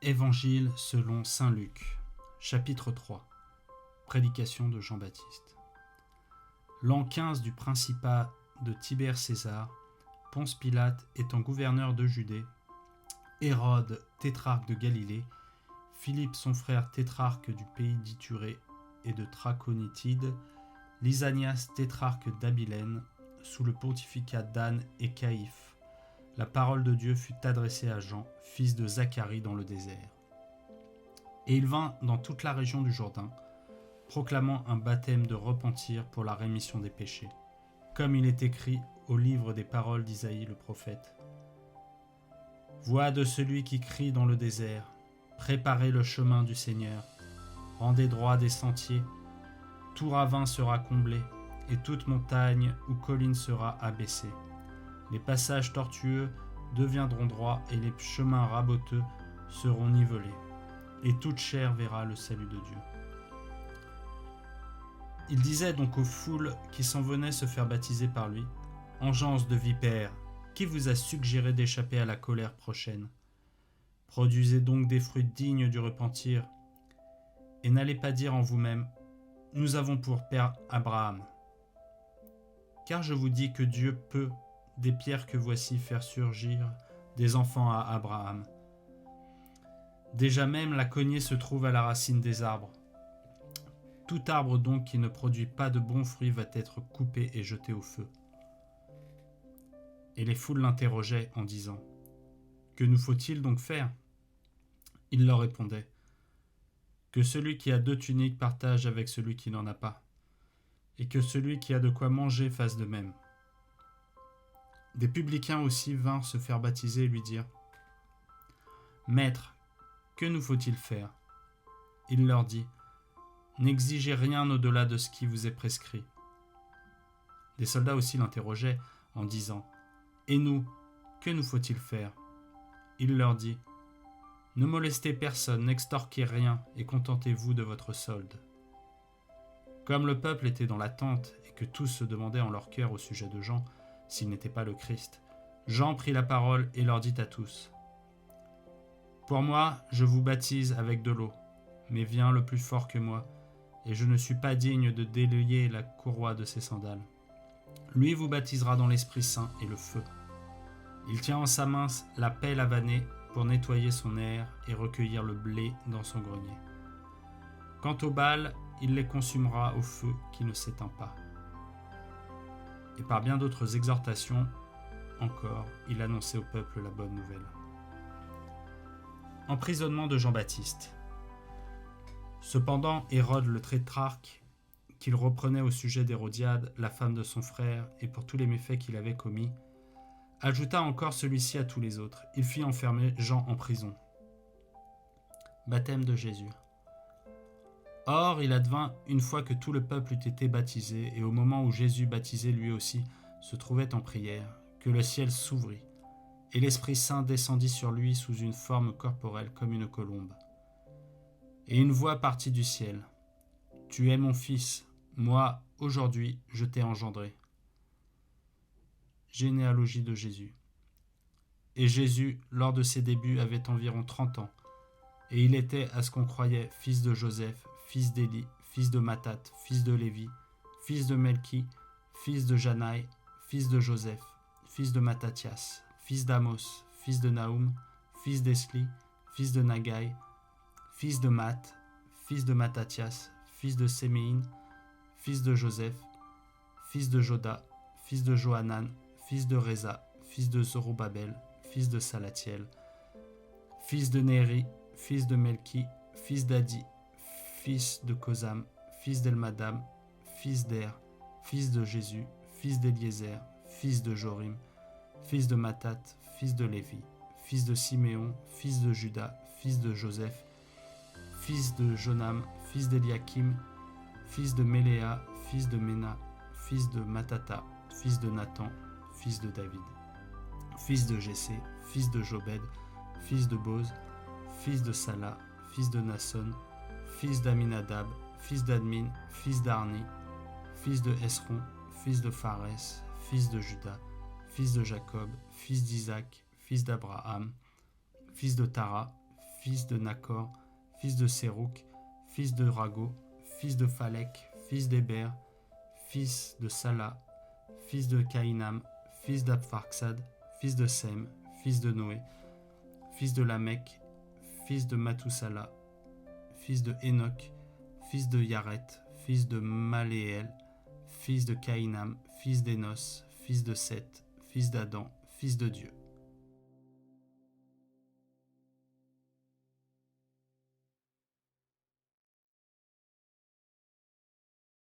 Évangile selon saint Luc, chapitre 3. Prédication de Jean-Baptiste. L'an 15 du principat de Tibère César, Ponce Pilate étant gouverneur de Judée, Hérode, tétrarque de Galilée, Philippe son frère tétrarque du pays d'Ithurée et de Trachonitide, Lysanias tétrarque d'Abilène, sous le pontificat d'Anne et Caïphe, la parole de Dieu fut adressée à Jean, fils de Zacharie, dans le désert. Et il vint dans toute la région du Jourdain, proclamant un baptême de repentir pour la rémission des péchés, comme il est écrit au livre des paroles d'Isaïe le prophète. Voix de celui qui crie dans le désert, préparez le chemin du Seigneur, rendez droit des sentiers, tout ravin sera comblé, et toute montagne ou colline sera abaissée. Les passages tortueux deviendront droits et les chemins raboteux seront nivelés, et toute chair verra le salut de Dieu. Il disait donc aux foules qui s'en venaient se faire baptiser par lui, « Engeance de vipères, qui vous a suggéré d'échapper à la colère prochaine? Produisez donc des fruits dignes du repentir, et n'allez pas dire en vous-même, « Nous avons pour père Abraham. » Car je vous dis que Dieu peut, des pierres que voici, faire surgir des enfants à Abraham. Déjà même la cognée se trouve à la racine des arbres. Tout arbre donc qui ne produit pas de bons fruits va être coupé et jeté au feu. Et les foules l'interrogeaient en disant, « Que nous faut-il donc faire ?» Il leur répondait, « Que celui qui a 2 tuniques partage avec celui qui n'en a pas, et que celui qui a de quoi manger fasse de même. » Des publicains aussi vinrent se faire baptiser et lui dirent, « Maître, que nous faut-il faire ?» Il leur dit, « N'exigez rien au-delà de ce qui vous est prescrit. » Des soldats aussi l'interrogeaient en disant, « Et nous, que nous faut-il faire ?» Il leur dit, « Ne molestez personne, n'extorquez rien et contentez-vous de votre solde. » Comme le peuple était dans l'attente et que tous se demandaient en leur cœur au sujet de Jean s'il n'était pas le Christ, Jean prit la parole et leur dit à tous, « Pour moi, je vous baptise avec de l'eau, mais vient le plus fort que moi, et je ne suis pas digne de délier la courroie de ses sandales. Lui vous baptisera dans l'Esprit Saint et le feu. Il tient en sa main la pelle avanée pour nettoyer son aire et recueillir le blé dans son grenier. Quant aux balles, il les consumera au feu qui ne s'éteint pas. » Et par bien d'autres exhortations encore, il annonçait au peuple la bonne nouvelle. Emprisonnement de Jean-Baptiste. Cependant, Hérode le tétrarque, qu'il reprenait au sujet d'Hérodiade, la femme de son frère, et pour tous les méfaits qu'il avait commis, ajouta encore celui-ci à tous les autres. Il fit enfermer Jean en prison. Baptême de Jésus. Or, il advint, une fois que tout le peuple eut été baptisé, et au moment où Jésus, baptisé lui aussi, se trouvait en prière, que le ciel s'ouvrit, et l'Esprit Saint descendit sur lui sous une forme corporelle comme une colombe. Et une voix partit du ciel. « Tu es mon Fils, moi, aujourd'hui, je t'ai engendré. » Généalogie de Jésus. Et Jésus, lors de ses débuts, avait environ 30 ans, et il était, à ce qu'on croyait, fils de Joseph, fils d'Élie, fils de Mathat, fils de Lévi, fils de Melchi, fils de Janaï, fils de Joseph, fils de Mattathias, fils d'Amos, fils de Naoum, fils d'Esli, fils de Nagai, fils de Math, fils de Mattathias, fils de Séméine, fils de Joseph, fils de Joda, fils de Johanan, fils de Réza, fils de Zorobabel, fils de Salatiel, fils de Néri, fils de Melchi, fils d'Adi, fils de Kosam, fils d'Elmadam, fils d'Er, fils de Jésus, fils d'Éliézer, fils de Jorim, fils de Mathat, fils de Lévi, fils de Siméon, fils de Juda, fils de Joseph, fils de Jonam, fils d'Eliakim, fils de Méléa, fils de Ména, fils de Matata, fils de Nathan, fils de David, fils de Jessé, fils de Jobed, fils de Boz, fils de Sala, fils de Nasson, fils d'Aminadab, fils d'Admin, fils d'Arni, fils de Esron, fils de Phares, fils de Juda, fils de Jacob, fils d'Isaac, fils d'Abraham, fils de Tara, fils de Nacor, fils de Sérouk, fils de Rago, fils de Phalec, fils d'Héber, fils de Sala, fils de Caïnam, fils d'Apharxad, fils de Sem, fils de Noé, fils de Lamech, fils de Mathusala, fils de Enoch, fils de Yaret, fils de Maléel, fils de Caïnam, fils d'Énos, fils de Seth, fils d'Adam, fils de Dieu.